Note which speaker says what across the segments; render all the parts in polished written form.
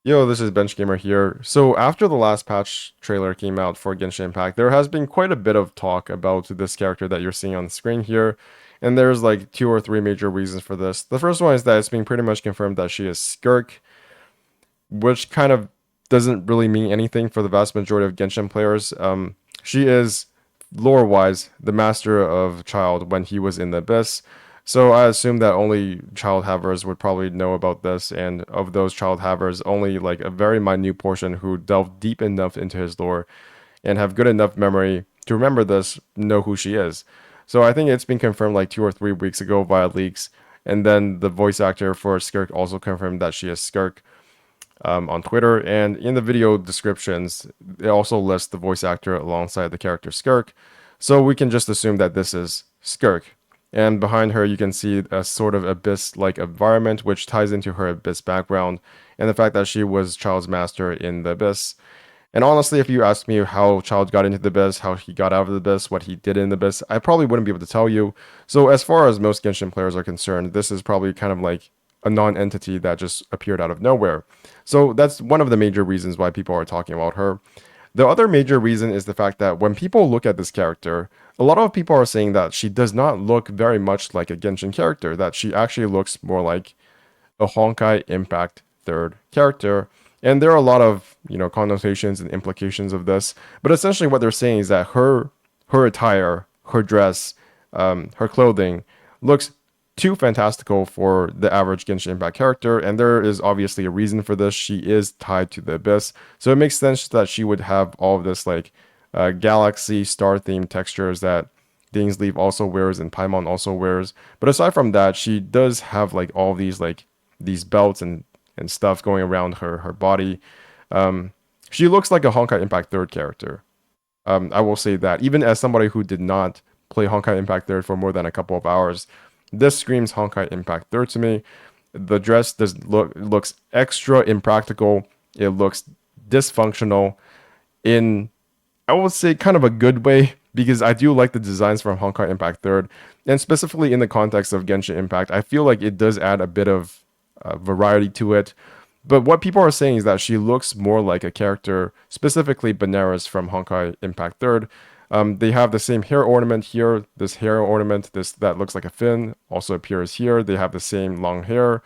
Speaker 1: Yo, this is Bench Gamer here. So after the last patch trailer came out for Genshin Impact, there has been quite a bit of talk about this character that you're seeing on the screen here, and there's like two or three major reasons for this. The first one is that it's being pretty much confirmed that she is Skirk, which kind of doesn't really mean anything for the vast majority of Genshin players. She is lore-wise the master of Child when he was in the Abyss. So I assume that only child havers would probably know about this, and of those child havers, only like a very minute portion who delve deep enough into his lore and have good enough memory to remember this know who she is. So I think it's been confirmed like 2 or 3 weeks ago via leaks, and then the voice actor for Skirk also confirmed that she is Skirk on Twitter. And in the video descriptions, it also lists the voice actor alongside the character Skirk. So we can just assume that this is Skirk. And behind her, you can see a sort of abyss like environment, which ties into her abyss background and the fact that she was Child's master in the abyss. And honestly, if you ask me how Child got into the abyss, how he got out of the abyss, what he did in the abyss, I probably wouldn't be able to tell you. So as far as most Genshin players are concerned, this is probably kind of like a non-entity that just appeared out of nowhere. So that's one of the major reasons why people are talking about her. The other major reason is the fact that when people look at this character, a lot of people are saying that she does not look very much like a Genshin character, that she actually looks more like a Honkai Impact third character. And there are a lot of, connotations and implications of this. But essentially what they're saying is that her attire, her dress, her clothing looks too fantastical for the average Genshin Impact character, and there is obviously a reason for this. She is tied to the Abyss, so it makes sense that she would have all of this like galaxy star themed textures that Dingsleaf also wears and Paimon also wears. But aside from that, she does have like all these these belts and stuff going around her body. She looks like a Honkai Impact third character. I will say that even as somebody who did not play Honkai Impact third for more than a couple of hours, this screams Honkai Impact third to me. The dress does looks extra impractical. It looks dysfunctional in, I would say, kind of a good way, because I do like the designs from Honkai Impact third, and specifically in the context of Genshin Impact, I feel like it does add a bit of variety to it. But what people are saying is that she looks more like a character, specifically Benares from Honkai Impact third. They have the same hair ornament here. This hair ornament, this that looks like a fin, also appears here. They have the same long hair.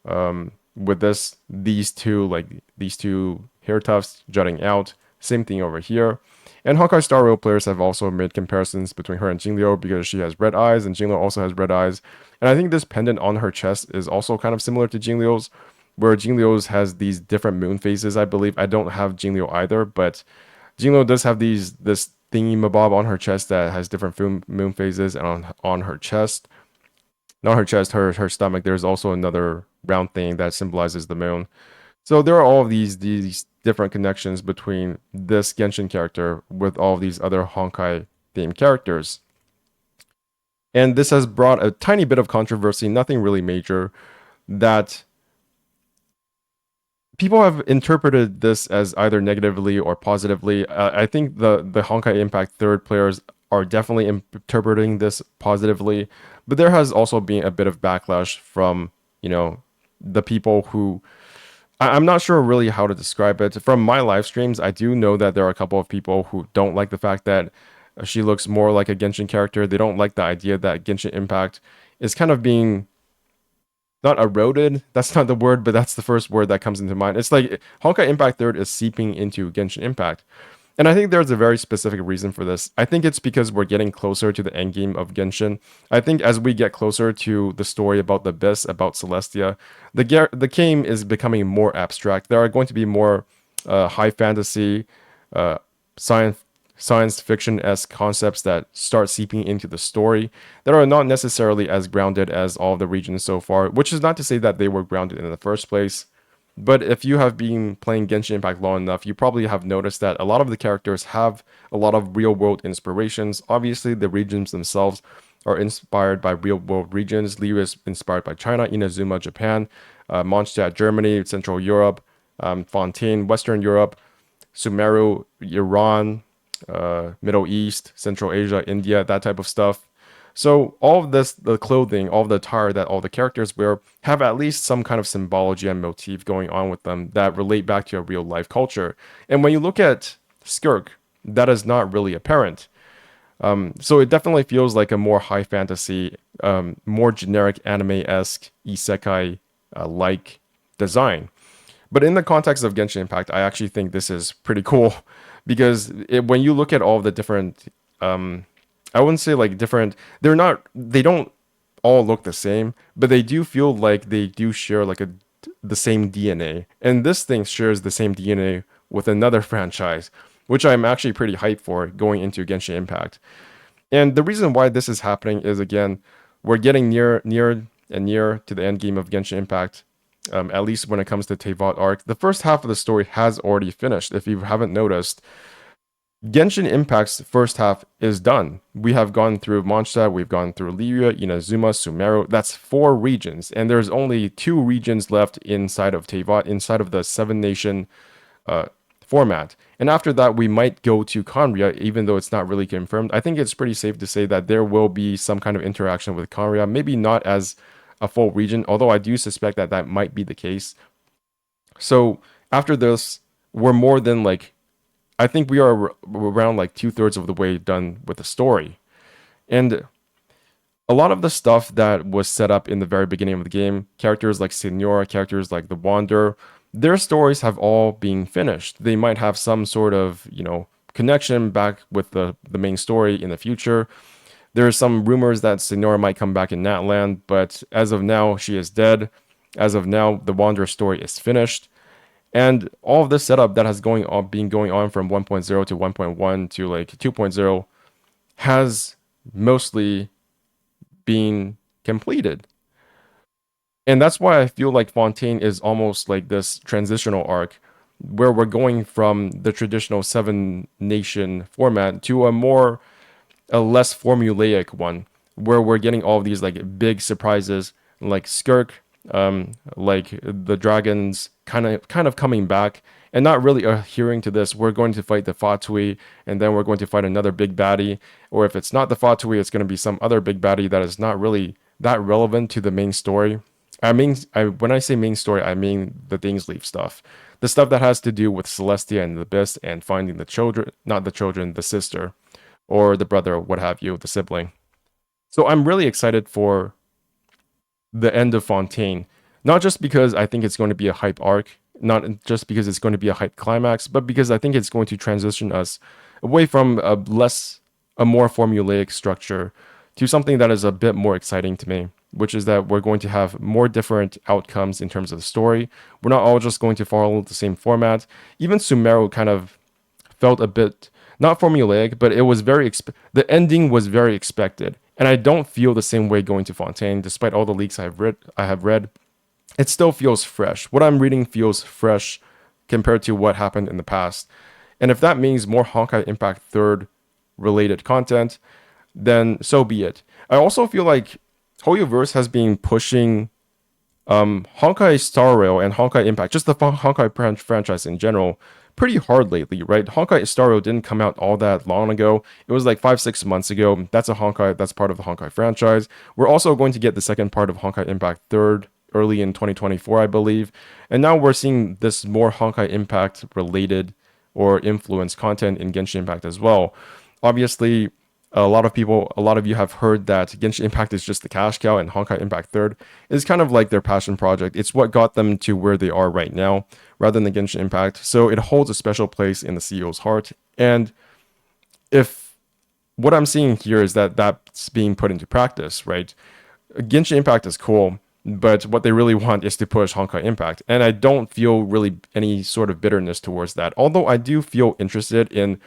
Speaker 1: With these two hair tufts jutting out. Same thing over here. And Honkai Star Rail players have also made comparisons between her and Jingliu because she has red eyes and Jingliu also has red eyes. And I think this pendant on her chest is also kind of similar to Jingliu's, where Jingliu's has these different moon phases, I believe. I don't have Jingliu either, but Jingliu does have this thingy mabob on her chest that has different moon phases, and on her chest, not her chest, her stomach, there's also another round thing that symbolizes the moon. So there are all of these different connections between this Genshin character with all of these other Honkai themed characters. And this has brought a tiny bit of controversy, nothing really major, that people have interpreted this as either negatively or positively. I think the Honkai Impact third players are definitely interpreting this positively, but there has also been a bit of backlash from the people who I'm not sure really how to describe it. From my live streams, I do know that there are a couple of people who don't like the fact that she looks more like a Genshin character. They don't like the idea that Genshin Impact is kind of being not eroded. That's not the word, but that's the first word that comes into mind. It's like Honkai Impact Third is seeping into Genshin Impact. And I think there's a very specific reason for this. I think it's because we're getting closer to the end game of Genshin. I think as we get closer to the story about the Abyss, about Celestia, the game is becoming more abstract. There are going to be more high fantasy, uh, science science fiction-esque concepts that start seeping into the story that are not necessarily as grounded as all of the regions so far, which is not to say that they were grounded in the first place. But if you have been playing Genshin Impact long enough, you probably have noticed that a lot of the characters have a lot of real-world inspirations. Obviously, the regions themselves are inspired by real-world regions. Liu is inspired by China, Inazuma, Japan, Mondstadt, Germany, Central Europe, Fontaine, Western Europe, Sumeru, Iran, Middle East, Central Asia, India, that type of stuff. So all of this, the clothing, all of the attire that all the characters wear, have at least some kind of symbology and motif going on with them that relate back to a real life culture. And when you look at Skirk, that is not really apparent. So it definitely feels like a more high fantasy, more generic anime-esque isekai like design. But in the context of Genshin Impact, I actually think this is pretty cool because when you look at all the different, I wouldn't say like different, they don't all look the same, but they do feel like they do share like the same DNA. And this thing shares the same DNA with another franchise, which I'm actually pretty hyped for going into Genshin Impact. And the reason why this is happening is again, we're getting near to the end game of Genshin Impact. At least when it comes to Teyvat arc, the first half of the story has already finished. If you haven't noticed, Genshin Impact's first half is done. We have gone through Mondstadt, we've gone through Lyria, Inazuma, Sumeru. That's 4 regions, and there's only 2 regions left inside of Teyvat, inside of the 7 nation uh, format. And after that, we might go to Conria, even though it's not really confirmed. I think it's pretty safe to say that there will be some kind of interaction with Conria, maybe not as a full region, although I do suspect that that might be the case. So after this, we're more than like, I think we are around like 2/3 of the way done with the story. And a lot of the stuff that was set up in the very beginning of the game, characters like Senora, characters like the Wanderer, their stories have all been finished. They might have some sort of, connection back with the main story in the future. There are some rumors that Senora might come back in Natland, but as of now, she is dead. As of now, the Wanderer story is finished. And all of this setup that has been going on from 1.0 to 1.1 to like 2.0 has mostly been completed. And that's why I feel like Fontaine is almost like this transitional arc where we're going from the traditional 7 nation format to a less formulaic one where we're getting all of these like big surprises like Skirk, like the dragons kind of coming back and not really adhering to this. We're going to fight the Fatui and then we're going to fight another big baddie, or if it's not the Fatui, it's going to be some other big baddie that is not really that relevant to the main story. When I say main story, I mean the things leave stuff, the stuff that has to do with Celestia and the Abyss and finding the children, not the children, the sister or the brother, what have you, the sibling. So I'm really excited for the end of Fontaine, not just because I think it's going to be a hype arc, not just because it's going to be a hype climax, but because I think it's going to transition us away from a more formulaic structure to something that is a bit more exciting to me, which is that we're going to have more different outcomes in terms of the story. We're not all just going to follow the same format. Even Sumeru kind of felt a bit not formulaic, but it was the ending was very expected. And I don't feel the same way going to Fontaine, despite all the leaks I have read. It still feels fresh. What I'm reading feels fresh compared to what happened in the past. And if that means more Honkai Impact third related content, then so be it. I also feel like Hoyoverse has been pushing Honkai Star Rail and Honkai Impact, just the Honkai franchise in general, pretty hard lately, right? Honkai Star Rail didn't come out all that long ago. It was like 5-6 months ago. That's part of the Honkai franchise. We're also going to get the second part of Honkai Impact third early in 2024, I believe. And now we're seeing this more Honkai Impact related or influenced content in Genshin Impact as well. Obviously, a lot of you have heard that Genshin Impact is just the cash cow and Honkai Impact Third is kind of like their passion project. It's what got them to where they are right now, rather than the Genshin Impact. So it holds a special place in the CEO's heart. And if what I'm seeing here is that that's being put into practice, right? Genshin Impact is cool, but what they really want is to push Honkai Impact. And I don't feel really any sort of bitterness towards that. Although I do feel interested in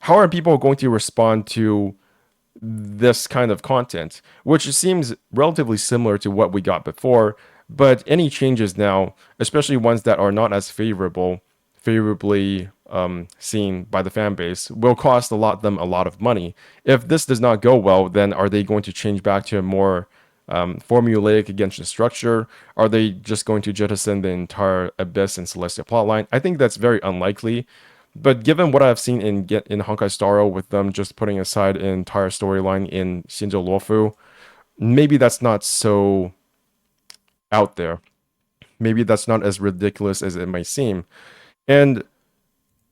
Speaker 1: how are people going to respond to this kind of content, which seems relatively similar to what we got before, but any changes now, especially ones that are not as favorably seen by the fan base, will cost them a lot of money. If this does not go well, then are they going to change back to a more formulaic Genshin structure? Are they just going to jettison the entire Abyss and Celestia plotline? I think that's very unlikely, But given what I've seen in Honkai Star Rail with them just putting aside an entire storyline in Shinjo Luofu, maybe that's not so out there. Maybe that's not as ridiculous as it might seem. And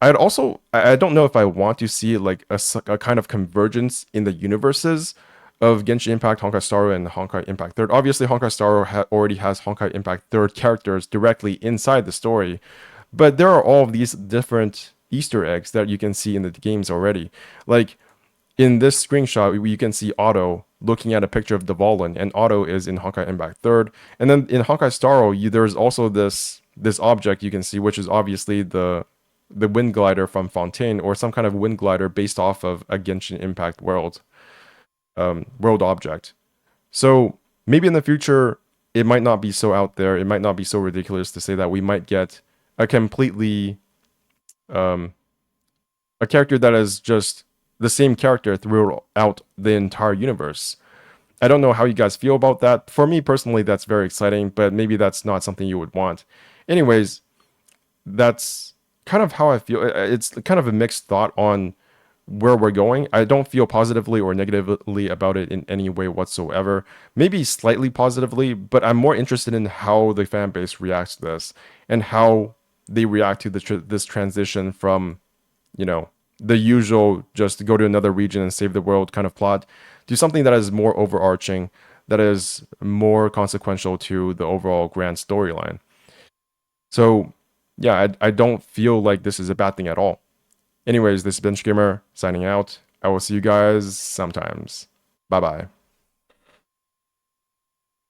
Speaker 1: I don't know if I want to see like a kind of convergence in the universes of Genshin Impact, Honkai Star Rail, and Honkai Impact Third. Obviously, Honkai Star Rail already has Honkai Impact Third characters directly inside the story, but there are all of these different Easter eggs that you can see in the games already. Like in this screenshot, you can see Otto looking at a picture of Dvalin, and Otto is in Honkai Impact Third. And then in Honkai Star Rail, there's also this object you can see, which is obviously the wind glider from Fontaine, or some kind of wind glider based off of a Genshin Impact world object. So maybe in the future, it might not be so out there. It might not be so ridiculous to say that we might get a completely um, a character that is just the same character throughout the entire universe. I don't know how you guys feel about that. For me personally, that's very exciting, but maybe that's not something you would want. Anyways, that's kind of how I feel. It's kind of a mixed thought on where we're going. I don't feel positively or negatively about it in any way whatsoever. Maybe slightly positively, but I'm more interested in how the fan base reacts to this and how they react to this transition from, you know, the usual just go to another region and save the world kind of plot to something that is more overarching, that is more consequential to the overall grand storyline. So, yeah, I don't feel like this is a bad thing at all. Anyways, this is Bench Gamer signing out. I will see you guys sometimes. Bye bye.